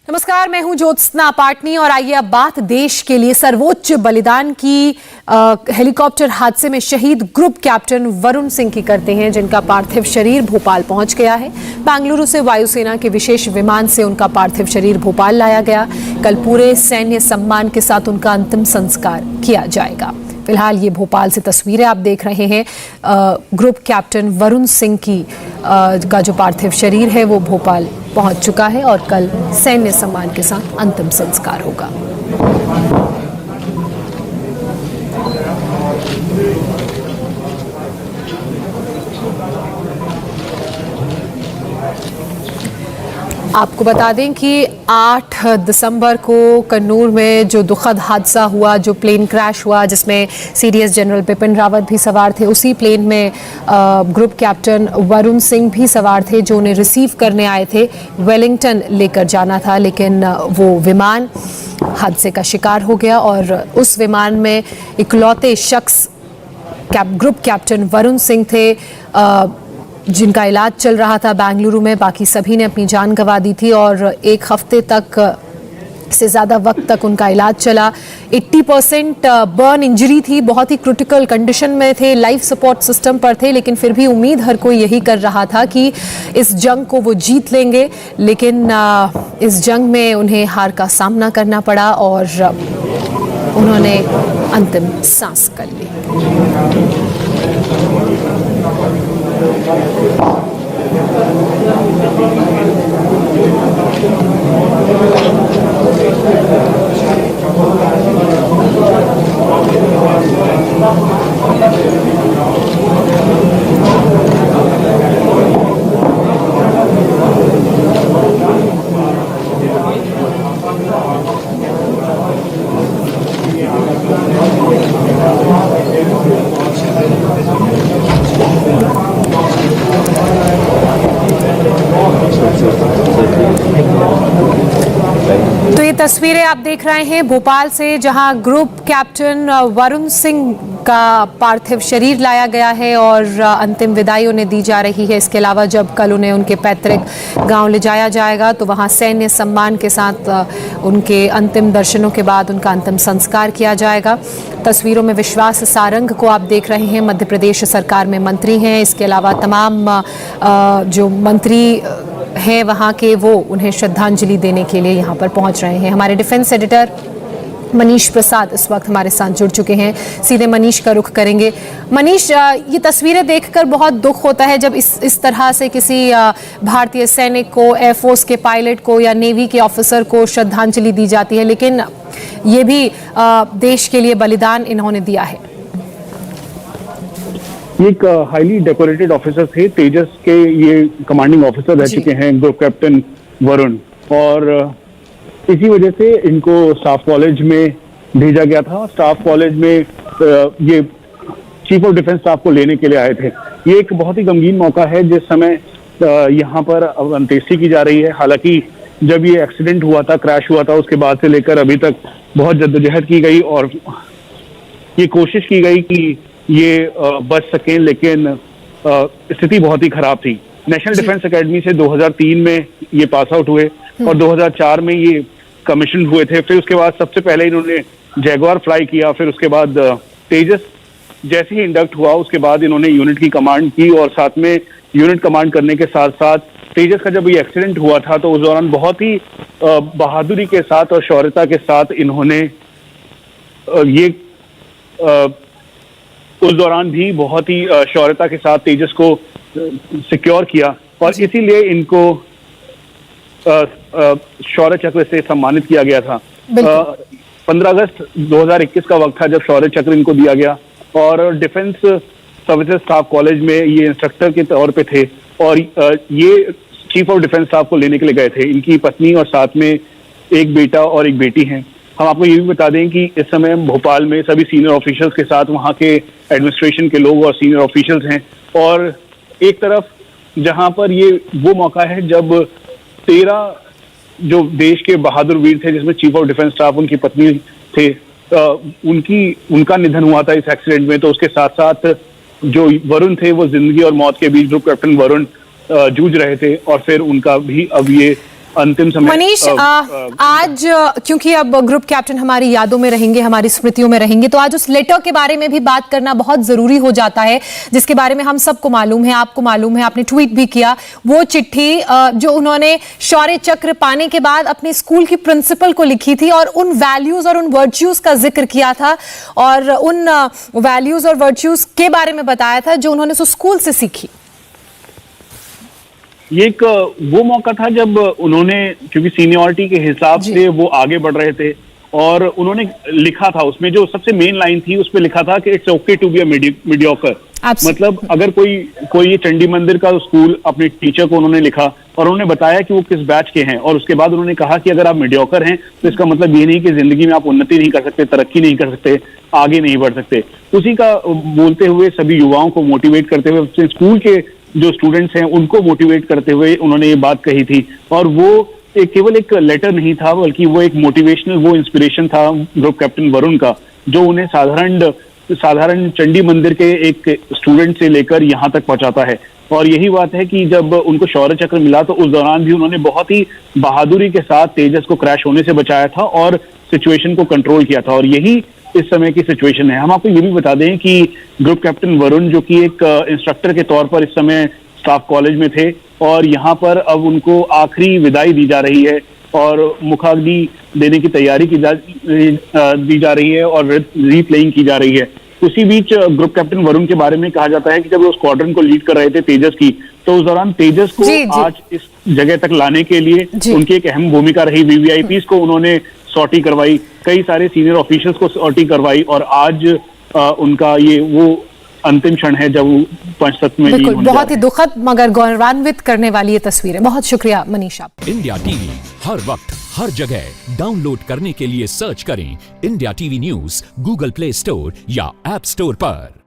नमस्कार, मैं हूं ज्योत्सना पाटनी और आइए अब बात देश के लिए सर्वोच्च बलिदान की हेलीकॉप्टर हादसे में शहीद ग्रुप कैप्टन वरुण सिंह की करते हैं, जिनका पार्थिव शरीर भोपाल पहुंच गया है। बेंगलुरु से वायुसेना के विशेष विमान से उनका पार्थिव शरीर भोपाल लाया गया। कल पूरे सैन्य सम्मान के साथ उनका अंतिम संस्कार किया जाएगा। फिलहाल ये भोपाल से तस्वीरें आप देख रहे हैं। ग्रुप कैप्टन वरुण सिंह की का जो पार्थिव शरीर है वो भोपाल पहुंच चुका है और कल सैन्य सम्मान के साथ अंतिम संस्कार होगा। आपको बता दें कि 8 दिसंबर को कन्नूर में जो दुखद हादसा हुआ, जो प्लेन क्रैश हुआ जिसमें सीडीएस जनरल बिपिन रावत भी सवार थे, उसी प्लेन में ग्रुप कैप्टन वरुण सिंह भी सवार थे, जो उन्हें रिसीव करने आए थे। वेलिंगटन लेकर जाना था, लेकिन वो विमान हादसे का शिकार हो गया और उस विमान में इकलौते शख्स ग्रुप कैप्टन वरुण सिंह थे, जिनका इलाज चल रहा था बेंगलुरु में। बाकी सभी ने अपनी जान गंवा दी थी और 1 हफ्ते तक से ज़्यादा वक्त तक उनका इलाज चला। 80% बर्न इंजरी थी, बहुत ही क्रिटिकल कंडीशन में थे, लाइफ सपोर्ट सिस्टम पर थे, लेकिन फिर भी उम्मीद हर कोई यही कर रहा था कि इस जंग को वो जीत लेंगे। लेकिन इस जंग में उन्हें हार का सामना करना पड़ा और उन्होंने अंतिम सांस कर ली। तो ये तस्वीरें आप देख रहे हैं भोपाल से, जहां ग्रुप कैप्टन वरुण सिंह का पार्थिव शरीर लाया गया है और अंतिम विदाई उन्हें दी जा रही है। इसके अलावा जब कल उन्हें उनके पैतृक गांव ले जाया जाएगा तो वहां सैन्य सम्मान के साथ उनके अंतिम दर्शनों के बाद उनका अंतिम संस्कार किया जाएगा। तस्वीरों में विश्वास सारंग को आप देख रहे हैं, मध्य प्रदेश सरकार में मंत्री हैं। इसके अलावा तमाम जो मंत्री हैं वहाँ के, वो उन्हें श्रद्धांजलि देने के लिए यहाँ पर पहुँच रहे हैं। हमारे डिफेंस एडिटर मनीष प्रसाद इस वक्त हमारे साथ जुड़ चुके हैं। सीधे मनीष का रुख करेंगे। मनीष, ये तस्वीरें देखकर बहुत दुख होता है जब इस तरह से किसी भारतीय सैनिक को, एयरफोर्स के पायलट को या नेवी के ऑफिसर को श्रद्धांजलि दी जाती है, लेकिन ये भी देश के लिए बलिदान इन्होंने दिया है। एक हाईली डेकोरेटेड ऑफिसर थे, तेजस के ये कमांडिंग ऑफिसर रह चुके हैं ग्रुप कैप्टन वरुण, और इसी वजह से इनको स्टाफ कॉलेज में भेजा गया था। स्टाफ कॉलेज में ये चीफ ऑफ डिफेंस स्टाफ को लेने के लिए आए थे। ये एक बहुत ही गमगीन मौका है जिस समय यहाँ पर अंत्येष्टि की जा रही है। हालांकि जब ये एक्सीडेंट हुआ था, क्रैश हुआ था, उसके बाद से लेकर अभी तक बहुत जद्दोजहद की गई और ये कोशिश की गई कि ये बच सकें, लेकिन स्थिति बहुत ही खराब थी। नेशनल डिफेंस एकेडमी से 2003 में ये पास आउट हुए और 2004 में ये कमीशन हुए थे। फिर उसके बाद सबसे पहले इन्होंने जैगवार फ्लाई किया, फिर उसके बाद तेजस जैसे ही इंडक्ट हुआ उसके बाद इन्होंने यूनिट की कमांड की और साथ में यूनिट कमांड करने के साथ साथ तेजस का जब ये एक्सीडेंट हुआ था तो उस दौरान बहुत ही बहादुरी के साथ और शौर्यता के साथ इन्होंने उस दौरान भी बहुत ही शौर्यता के साथ तेजस को सिक्योर किया और इसीलिए इनको शौर्य चक्र से सम्मानित किया गया था। 15 अगस्त 2021 का वक्त था जब शौर्य चक्र इनको दिया गया और डिफेंस सर्विसेज स्टाफ कॉलेज में ये इंस्ट्रक्टर के तौर पे थे और ये चीफ ऑफ डिफेंस स्टाफ को लेने के लिए गए थे। इनकी पत्नी और साथ में एक बेटा और एक बेटी हैं। हम आपको ये भी बता दें कि इस समय हम भोपाल में सभी सीनियर ऑफिशियल्स के साथ वहाँ के एडमिनिस्ट्रेशन के लोग और सीनियर ऑफिशियल्स हैं और एक तरफ जहाँ पर ये वो मौका है जब 13 जो देश के बहादुर वीर थे, जिसमें चीफ ऑफ डिफेंस स्टाफ उनकी पत्नी थे, उनका निधन हुआ था इस एक्सीडेंट में। तो उसके साथ साथ जो वरुण थे वो जिंदगी और मौत के बीच ग्रुप कैप्टन वरुण जूझ रहे थे और फिर उनका भी अब ये अंतिम समय मनीष, आज क्योंकि अब ग्रुप कैप्टन हमारी यादों में रहेंगे, हमारी स्मृतियों में रहेंगे, तो आज उस लेटर के बारे में भी बात करना बहुत जरूरी हो जाता है, जिसके बारे में हम सबको मालूम है, आपको मालूम है, आपने ट्वीट भी किया। वो चिट्ठी जो उन्होंने शौर्य चक्र पाने के बाद अपने स्कूल की प्रिंसिपल को लिखी थी और उन वैल्यूज और उन वर्च्यूज का जिक्र किया था और उन वैल्यूज और वर्च्यूज के बारे में बताया था जो उन्होंने उस स्कूल से सीखी। ये एक वो मौका था जब उन्होंने, क्योंकि सीनियरिटी के हिसाब से वो आगे बढ़ रहे थे, और उन्होंने लिखा था, उसमें जो सबसे मेन लाइन थी उसमें लिखा था कि it's okay to be a mediocre. मतलब अगर कोई ये चंडी मंदिर का स्कूल अपने टीचर को उन्होंने लिखा और उन्होंने बताया कि वो किस बैच के हैं, और उसके बाद उन्होंने कहा कि अगर आप मीडियोकर हैं तो इसका मतलब ये नहीं कि जिंदगी में आप उन्नति नहीं कर सकते, तरक्की नहीं कर सकते, आगे नहीं बढ़ सकते। उसी का बोलते हुए सभी युवाओं को मोटिवेट करते हुए, स्कूल के जो स्टूडेंट्स हैं उनको मोटिवेट करते हुए उन्होंने ये बात कही थी। और वो केवल एक लेटर नहीं था, बल्कि वो एक मोटिवेशनल, वो इंस्पिरेशन था ग्रुप कैप्टन वरुण का, जो उन्हें साधारण चंडी मंदिर के एक स्टूडेंट से लेकर यहाँ तक पहुंचाता है। और यही बात है कि जब उनको शौर्य चक्र मिला तो उस दौरान भी उन्होंने बहुत ही बहादुरी के साथ तेजस को क्रैश होने से बचाया था और सिचुएशन को कंट्रोल किया था। और यही इस समय की सिचुएशन है। हम आपको ये भी बता दें कि ग्रुप कैप्टन वरुण, जो कि एक इंस्ट्रक्टर के तौर पर इस समय स्टाफ कॉलेज में थे, और यहाँ पर अब उनको आखिरी विदाई दी जा रही है और मुखाग्नि देने की तैयारी दी जा रही है और रीप्लेइंग की जा रही है। उसी बीच ग्रुप कैप्टन वरुण के बारे में कहा जाता है कि जब वो स्क्वाड्रन को लीड कर रहे थे तेजस की, तो उस दौरान तेजस को आज इस जगह तक लाने के लिए उनकी एक अहम भूमिका रही। वीवीआईपीज को उन्होंने सॉर्टी करवाई, कई सारे सीनियर ऑफिशियल्स को सॉर्टी करवाई, और आज उनका ये वो अंतिम क्षण है जब वो पंचतत्व में लीन होने बहुत ही दुखद मगर गौरवान्वित करने वाली ये तस्वीर है। बहुत शुक्रिया मनीषा। इंडिया टीवी हर वक्त हर जगह डाउनलोड करने के लिए सर्च करें India TV news Google play store या ऐप स्टोर पर।